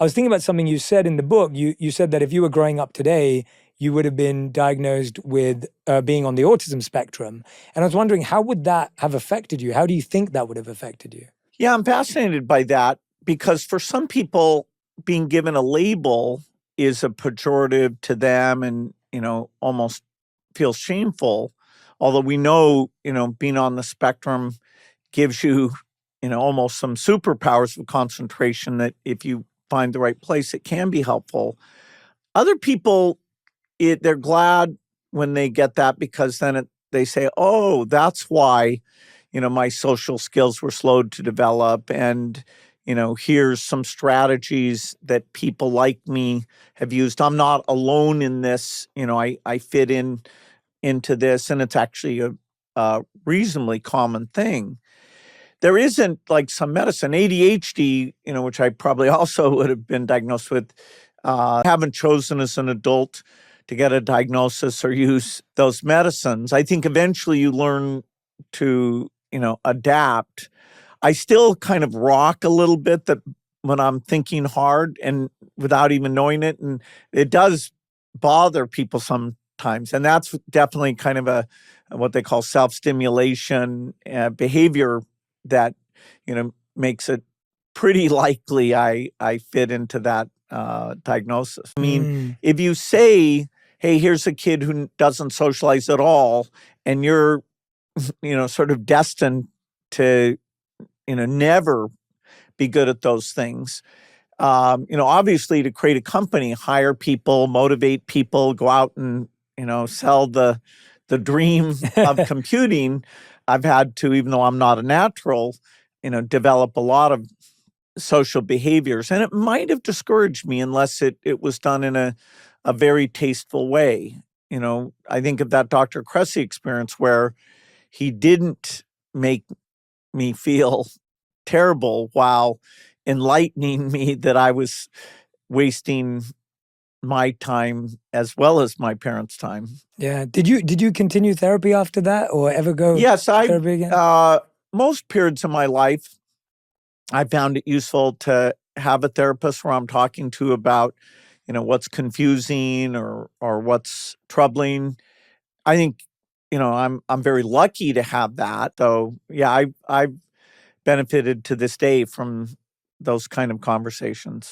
I was thinking about something you said in the book. You said that if you were growing up today, you would have been diagnosed with being on the autism spectrum. And I was wondering, how would that have affected you? How do you think that would have affected you? Yeah, I'm fascinated by that because for some people, being given a label is a pejorative to them and, almost feels shameful. Although we know, being on the spectrum gives you, almost some superpowers of concentration that if you find the right place, it can be helpful. Other people, they're glad when they get that because then they say, oh, that's why, my social skills were slowed to develop. And, here's some strategies that people like me have used. I'm not alone in this. I fit into this, and it's actually a reasonably common thing. There isn't like some medicine, ADHD, which I probably also would have been diagnosed with. Haven't chosen as an adult to get a diagnosis or use those medicines. I think eventually you learn to, adapt. I still kind of rock a little bit that when I'm thinking hard and without even knowing it, and it does bother people sometimes. And that's definitely kind of what they call self-stimulation behavior that, makes it pretty likely I fit into that diagnosis. I mean, if you say, hey, here's a kid who doesn't socialize at all, and you're, sort of destined to, never be good at those things. Obviously to create a company, hire people, motivate people, go out and, sell the dream of computing. I've had to, even though I'm not a natural, develop a lot of social behaviors. And it might have discouraged me unless it was done in a very tasteful way. I think of that Dr. Cressy experience where he didn't make me feel terrible while enlightening me that I was wasting my time as well as my parents' time. Yeah. Did you continue therapy after that or ever go Yes, therapy again? Most periods of my life, I found it useful to have a therapist where I'm talking to about, what's confusing or what's troubling. I think, I'm very lucky to have that. Though, yeah, I've benefited to this day from those kind of conversations.